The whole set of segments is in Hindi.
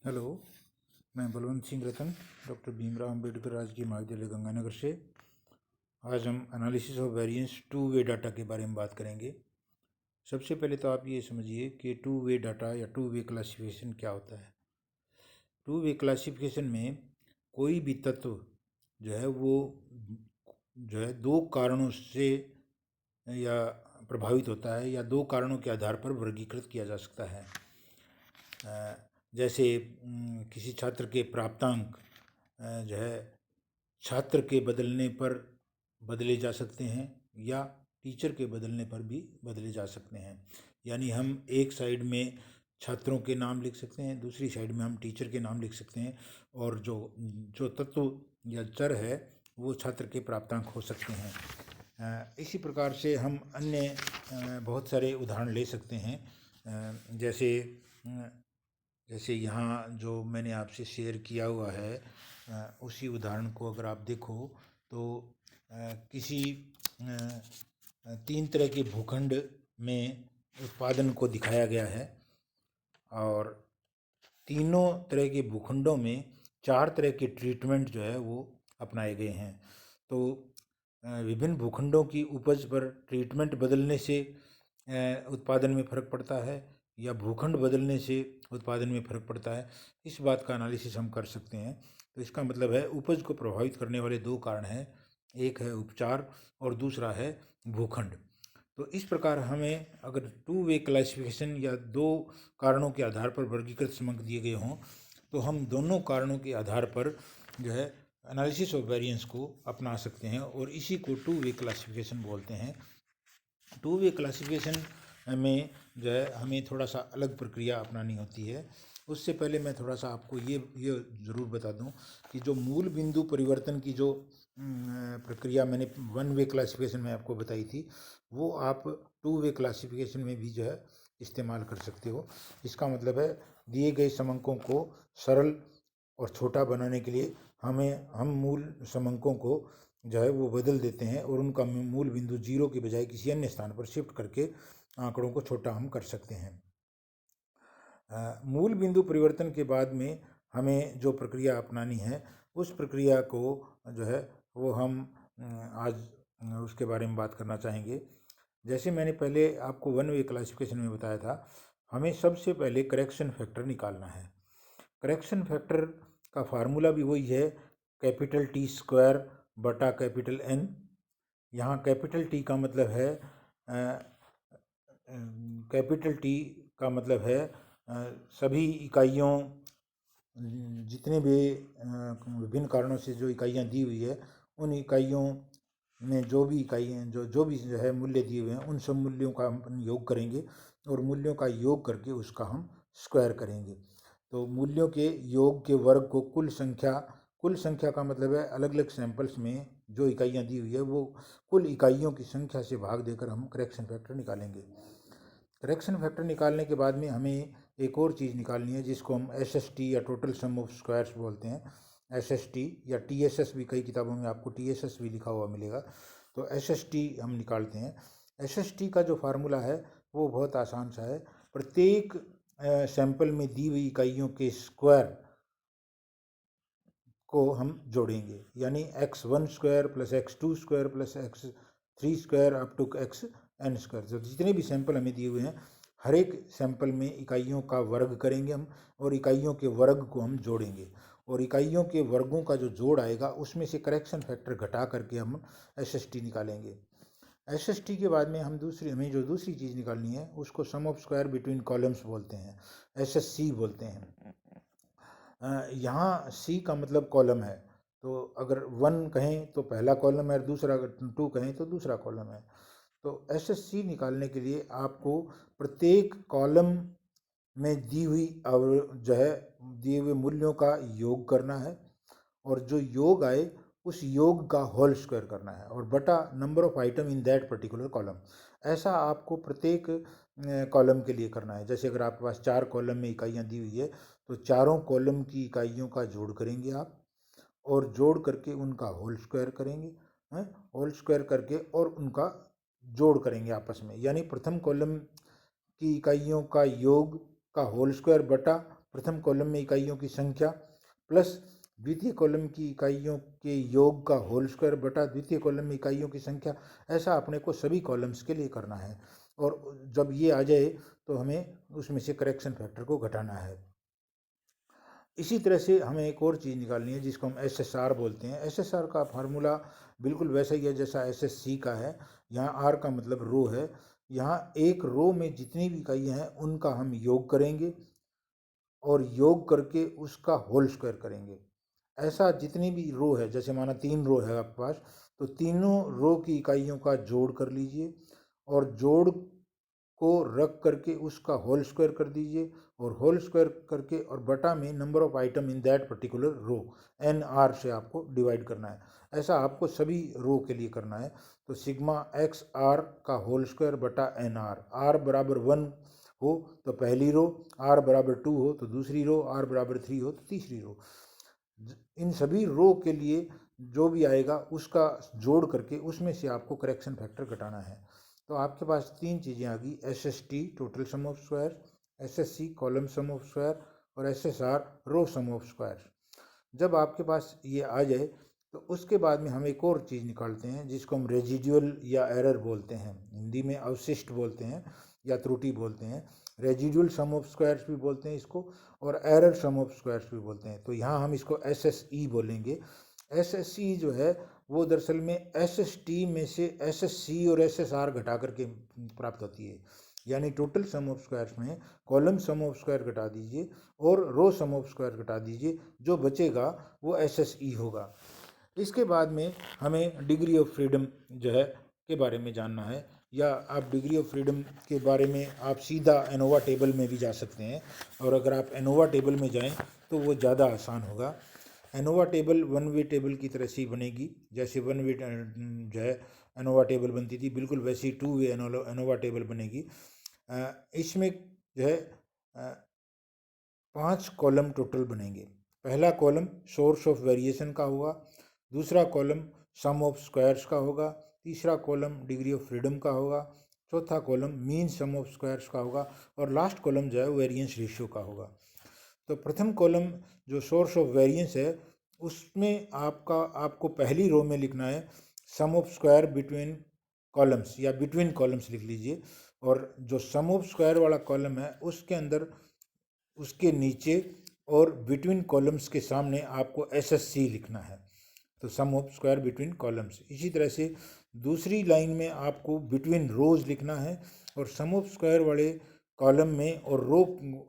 हेलो, मैं बलवंत सिंह रतन, डॉक्टर भीमराव अंबेडकर राजकीय महाविद्यालय गंगानगर से। आज हम analysis of variance two way data के बारे में बात करेंगे। सबसे पहले तो आप ये समझिए कि टू वे डाटा या टू वे क्लासिफिकेशन क्या होता है। टू वे क्लासिफिकेशन में कोई भी तत्व जो है वो जो है दो कारणों से या प्रभावित होता है या दो कारणों के आधार पर वर्गीकृत किया जा सकता है। जैसे किसी छात्र के प्राप्तांक जो है छात्र के बदलने पर बदले जा सकते हैं या टीचर के बदलने पर भी बदले जा सकते हैं। यानी हम एक साइड में छात्रों के नाम लिख सकते हैं, दूसरी साइड में हम टीचर के नाम लिख सकते हैं, और जो जो तत्व या चर है वो छात्र के प्राप्तांक हो सकते हैं। इसी प्रकार से हम अन्य बहुत सारे उदाहरण ले सकते हैं। जैसे जैसे यहाँ जो मैंने आपसे शेयर किया हुआ है, उसी उदाहरण को अगर आप देखो तो किसी 3 तरह के भूखंड में उत्पादन को दिखाया गया है, और तीनों तरह के भूखंडों में 4 तरह के ट्रीटमेंट जो है वो अपनाए गए हैं। तो विभिन्न भूखंडों की उपज पर ट्रीटमेंट बदलने से उत्पादन में फ़र्क पड़ता है या भूखंड बदलने से उत्पादन में फ़र्क पड़ता है, इस बात का एनालिसिस हम कर सकते हैं। तो इसका मतलब है उपज को प्रभावित करने वाले दो कारण हैं, एक है उपचार और दूसरा है भूखंड। तो इस प्रकार हमें अगर टू वे क्लासिफिकेशन या दो कारणों के आधार पर वर्गीकृत समक दिए गए हों तो हम दोनों कारणों के आधार पर जो है एनालिसिस ऑफ वेरिएंस को अपना सकते हैं, और इसी को टू वे क्लासिफिकेशन बोलते हैं। टू वे क्लासिफिकेशन में जो है हमें थोड़ा सा अलग प्रक्रिया अपनानी होती है। उससे पहले मैं थोड़ा सा आपको ये ज़रूर बता दूं कि जो मूल बिंदु परिवर्तन की जो प्रक्रिया मैंने वन वे क्लासिफिकेशन में आपको बताई थी, वो आप टू वे क्लासिफिकेशन में भी जो है इस्तेमाल कर सकते हो। इसका मतलब है दिए गए समंकों को सरल और छोटा बनाने के लिए हम मूल समंकों को जो है वो बदल देते हैं और उनका मूल बिंदु 0 के बजाय किसी अन्य स्थान पर शिफ्ट करके आंकड़ों को छोटा हम कर सकते हैं। मूल बिंदु परिवर्तन के बाद में हमें जो प्रक्रिया अपनानी है, उस प्रक्रिया को जो है वो हम आज उसके बारे में बात करना चाहेंगे। जैसे मैंने पहले आपको वन वे क्लासिफिकेशन में बताया था, हमें सबसे पहले करेक्शन फैक्टर निकालना है। करेक्शन फैक्टर का फार्मूला भी वही है, कैपिटल टी स्क्वायर बटा कैपिटल एन। यहाँ कैपिटल टी का मतलब है कैपिटल टी का मतलब है सभी इकाइयों, जितने भी विभिन्न कारणों से जो इकाइयाँ दी हुई है, उन इकाइयों में जो भी इकाइयाँ जो भी जो है मूल्य दिए हुए हैं, उन सब मूल्यों का हम योग करेंगे और मूल्यों का योग करके उसका हम स्क्वायर करेंगे। तो मूल्यों के योग के वर्ग को कुल संख्या का मतलब है अलग अलग सैंपल्स में जो इकाइयाँ दी हुई है वो कुल इकाइयों की संख्या से भाग देकर हम करेक्शन फैक्टर निकालेंगे। करेक्शन फैक्टर निकालने के बाद में हमें एक और चीज़ निकालनी है जिसको हम SST या टोटल सम ऑफ स्क्वायर्स बोलते हैं। SST या TSS भी, कई किताबों में आपको TSS भी लिखा हुआ मिलेगा। तो SST हम निकालते हैं। SST का जो फार्मूला है वो बहुत आसान सा है, प्रत्येक सैंपल में दी हुई इकाइयों के स्क्वायर को हम जोड़ेंगे, यानी x1 square plus x2 square plus x3 square up to xn square. तो जितने भी सैंपल हमें दिए हुए हैं, हर एक सैंपल में इकाइयों का वर्ग करेंगे हम, और इकाइयों के वर्ग को हम जोड़ेंगे, और इकाइयों के वर्गों का जो जोड़ आएगा उसमें से करेक्शन फैक्टर घटा करके हम SST निकालेंगे। SST के बाद में हमें जो दूसरी चीज़ निकालनी है उसको सम ऑफ स्क्वायर बिटवीन कॉलम्स बोलते हैं, SSC बोलते हैं। यहाँ C का मतलब कॉलम है, तो अगर 1 कहें तो पहला कॉलम है, और दूसरा अगर 2 कहें तो दूसरा कॉलम है। तो SSC निकालने के लिए आपको प्रत्येक कॉलम में दी हुई जो है दिए हुए मूल्यों का योग करना है, और जो योग आए उस योग का होल स्क्वायर करना है, और बटा number of item in that particular column. ऐसा आपको प्रत्येक कॉलम के लिए करना है। जैसे अगर आपके पास 4 कॉलम में इकाइयाँ दी हुई है तो चारों कॉलम की इकाइयों का जोड़ करेंगे आप, और जोड़ करके उनका होल स्क्वायर करेंगे, होल स्क्वायर करके और उनका जोड़ करेंगे आपस में, यानी प्रथम कॉलम की इकाइयों का योग का होल स्क्वायर बटा प्रथम कॉलम में इकाइयों की संख्या प्लस द्वितीय कॉलम की इकाइयों के योग का होल स्क्वायर बटा द्वितीय कॉलम में इकाइयों की संख्या। ऐसा अपने को सभी कॉलम्स के लिए करना है, और जब ये आ जाए तो हमें उसमें से करेक्शन फैक्टर को घटाना है। इसी तरह से हमें एक और चीज़ निकालनी है जिसको हम SSR बोलते हैं। SSR का फार्मूला बिल्कुल वैसा ही है जैसा SSC का है। यहाँ R का मतलब रो है। यहाँ एक रो में जितनी भी इकाइयाँ हैं उनका हम योग करेंगे और योग करके उसका होल स्क्वायर करेंगे। ऐसा जितनी भी रो है, जैसे माना 3 रो है आपके पास, तो तीनों रो की इकाइयों का जोड़ कर लीजिए और जोड़ को रख करके उसका होल स्क्वायर कर दीजिए, और होल स्क्वायर करके और बटा में number of item in that particular row NR से आपको डिवाइड करना है। ऐसा आपको सभी रो के लिए करना है। तो सिग्मा XR का होल स्क्वायर बटा NR, R बराबर 1 हो तो पहली रो, R बराबर 2 हो तो दूसरी रो, R बराबर 3 हो तो तीसरी रो। इन सभी रो के लिए जो भी आएगा उसका जोड़ करके उसमें से आपको करेक्शन फैक्टर घटाना है। तो आपके पास तीन चीज़ें आ गई, SST total sum of square, SSC column sum of square और SSR row sum of square. जब आपके पास ये आ जाए तो उसके बाद में हम एक और चीज़ निकालते हैं जिसको हम रेजिडुअल या एरर बोलते हैं, हिंदी में अवशिष्ट बोलते हैं या त्रुटि बोलते हैं। रेजिडुअल सम ऑफ स्क्वायर्स भी बोलते हैं इसको, और एरर सम ऑफ स्क्वायर्स भी बोलते हैं। तो यहाँ हम इसको SSE बोलेंगे। SSE जो है वो दरअसल में SST में से SSC और SSR घटा करके प्राप्त होती है। यानी टोटल सम ऑफ स्क्वायर्स में कॉलम सम ऑफ स्क्वायर घटा दीजिए और रो सम ऑफ स्क्वायर घटा दीजिए, जो बचेगा वो SSE होगा। इसके बाद में हमें डिग्री ऑफ फ्रीडम जो है के बारे में जानना है, या आप डिग्री ऑफ फ्रीडम के बारे में आप सीधा एनोवा टेबल में भी जा सकते हैं, और अगर आप एनोवा टेबल में जाएं तो वो ज़्यादा आसान होगा। ANOVA table one way table की तरह से ही बनेगी, जैसे वन वे जो है एनोवा टेबल बनती थी, बिल्कुल वैसी टू वे एनोवा टेबल बनेगी। इसमें जो है 5 कॉलम टोटल बनेंगे। पहला कॉलम सोर्स ऑफ वेरिएशन का होगा, दूसरा कॉलम सम ऑफ स्क्वायर्स का होगा, तीसरा कॉलम डिग्री ऑफ फ्रीडम का होगा, चौथा column mean sum of squares का होगा, और लास्ट कॉलम जो है वेरिएंस रेशियो का होगा। तो प्रथम कॉलम जो सोर्स ऑफ वेरिएंस है उसमें आपको पहली रो में लिखना है सम ऑफ स्क्वायर बिटवीन कॉलम्स, या बिटवीन कॉलम्स लिख लीजिए, और जो सम ऑफ स्क्वायर वाला कॉलम है उसके अंदर उसके नीचे और बिटवीन कॉलम्स के सामने आपको SSC लिखना है। तो सम ऑफ स्क्वायर बिटवीन कॉलम्स। इसी तरह से दूसरी लाइन में आपको बिटवीन रोज लिखना है, और सम ऑफ स्क्वायर वाले कॉलम में और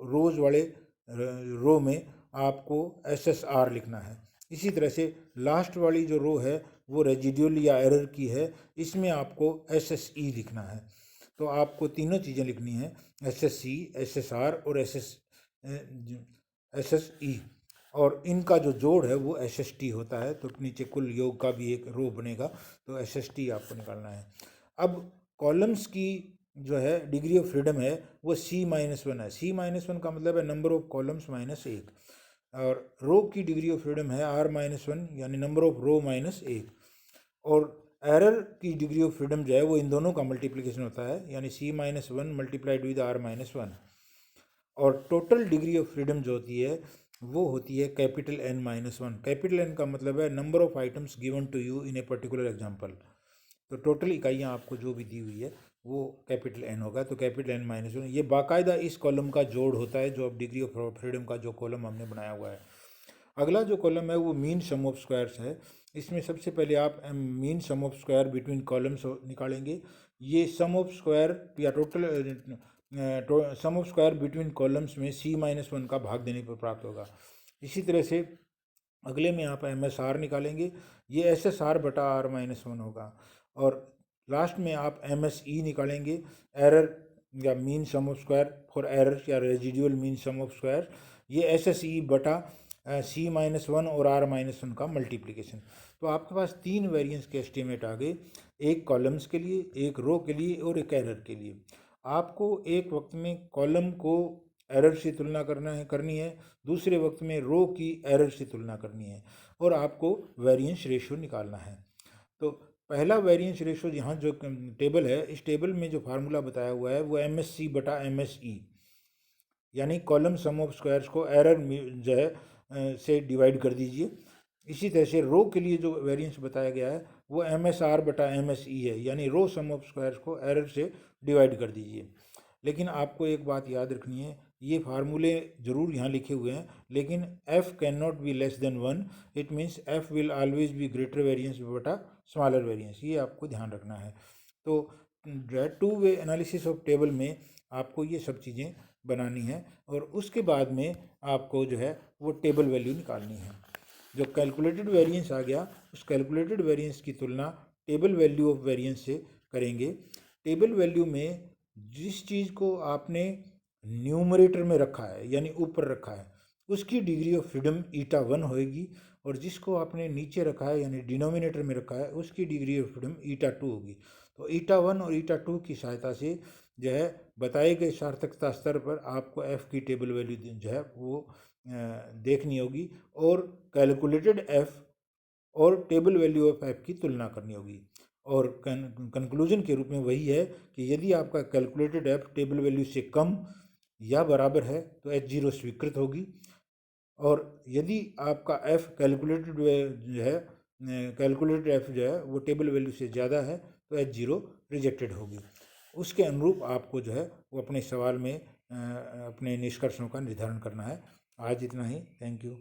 रोज वाले रो में आपको SSR लिखना है। इसी तरह से लास्ट वाली जो रो है वो रेजिडुअल या एरर की है, इसमें आपको SSE लिखना है। तो आपको तीनों चीज़ें लिखनी है, SSC, SSR और SSE, और इनका जो जोड़ है वो SST होता है। तो नीचे कुल योग का भी एक रो बनेगा, तो SST आपको निकालना है। अब कॉलम्स की जो है डिग्री ऑफ फ्रीडम है वो C-1 है। C-1 का मतलब है नंबर ऑफ कॉलम्स -1, और रो की डिग्री ऑफ फ्रीडम है R-1 यानी नंबर ऑफ रो -1, और एरर की डिग्री ऑफ फ्रीडम जो है वो इन दोनों का मल्टीप्लिकेशन होता है, यानी C-1 मल्टीप्लाइड विद R-1। और टोटल डिग्री ऑफ फ्रीडम जो होती है वो होती है कैपिटल N-1। कैपिटल N का मतलब है number of items given to you in a particular example. तो टोटल इकाइयाँ आपको जो भी दी हुई है वो कैपिटल N होगा, तो कैपिटल N-1 ये बाकायदा इस कॉलम का जोड़ होता है, जो अब डिग्री ऑफ फ्रीडम का जो कॉलम हमने बनाया हुआ है। अगला जो कॉलम है वो मीन सम ऑफ स्क्वायर्स है। इसमें सबसे पहले आप mean sum of square between columns निकालेंगे। ये सम ऑफ स्क्वायर या total sum of square between columns में C-1 का भाग देने पर प्राप्त होगा। इसी तरह से अगले में आप MSR निकालेंगे, ये SSR बटा R-1 होगा, और लास्ट में आप MSE निकालेंगे, एरर या mean sum of square for error या residual mean sum of square, ये SSE बटा C-1 और R-1 का मल्टीप्लिकेशन। तो आपके पास 3 वेरिएंस के एस्टीमेट आ गए, एक कॉलम्स के लिए, एक रो के लिए और एक एरर के लिए। आपको एक वक्त में कॉलम को एरर से तुलना करनी है, दूसरे वक्त में रो की एरर से तुलना करनी है, और आपको वेरिएंस रेशियो निकालना है। तो पहला वेरिएंस रेशियो यहाँ जो टेबल है, इस टेबल में जो फार्मूला बताया हुआ है वो MSC बटा MSE, यानी कॉलम सम ऑफ स्क्वायर्स को एरर जो है से डिवाइड कर दीजिए। इसी तरह से रो के लिए जो वेरिएंस बताया गया है वो MSR बटा MSE है, यानी रो सम ऑफ स्क्वायर्स को एरर से डिवाइड कर दीजिए। लेकिन आपको एक बात याद रखनी है, ये फार्मूले ज़रूर यहाँ लिखे हुए हैं, लेकिन f can not be less than 1, it means f will always be greater variance बटा स्मॉलर वेरिएंस, ये आपको ध्यान रखना है। तो जो है two way analysis of table में आपको ये सब चीज़ें बनानी है और उसके बाद में आपको जो है वो टेबल वैल्यू निकालनी है। जो कैलकुलेटेड वेरिएंस आ गया, उस कैलकुलेटेड वेरिएंस की तुलना टेबल वैल्यू ऑफ वेरिएंस से करेंगे। टेबल वैल्यू में जिस चीज़ को आपने न्यूमरेटर में रखा है यानी ऊपर रखा है, उसकी डिग्री ऑफ फ्रीडम ईटा 1 होगी, और जिसको आपने नीचे रखा है यानी डिनोमिनेटर में रखा है, उसकी डिग्री ऑफ फ्रीडम ईटा 2 होगी। तो ईटा 1 और ईटा 2 की सहायता से जो है बताए गए सार्थकता स्तर पर आपको एफ़ की टेबल वैल्यू जो है वो देखनी होगी और कैलकुलेटेड एफ़ और टेबल वैल्यू ऑफ एफ़ की तुलना करनी होगी। और कंक्लूजन के रूप में वही है कि यदि आपका कैलकुलेटेड एफ़ टेबल वैल्यू से कम या बराबर है तो H0 स्वीकृत होगी, और यदि आपका एफ़ कैलकुलेटेड जो है कैलकुलेटेड एफ़ जो है वो टेबल वैल्यू से ज़्यादा है तो H0 रिजेक्टेड होगी। उसके अनुरूप आपको जो है वो अपने सवाल में अपने निष्कर्षों का निर्धारण करना है। आज इतना ही, थैंक यू।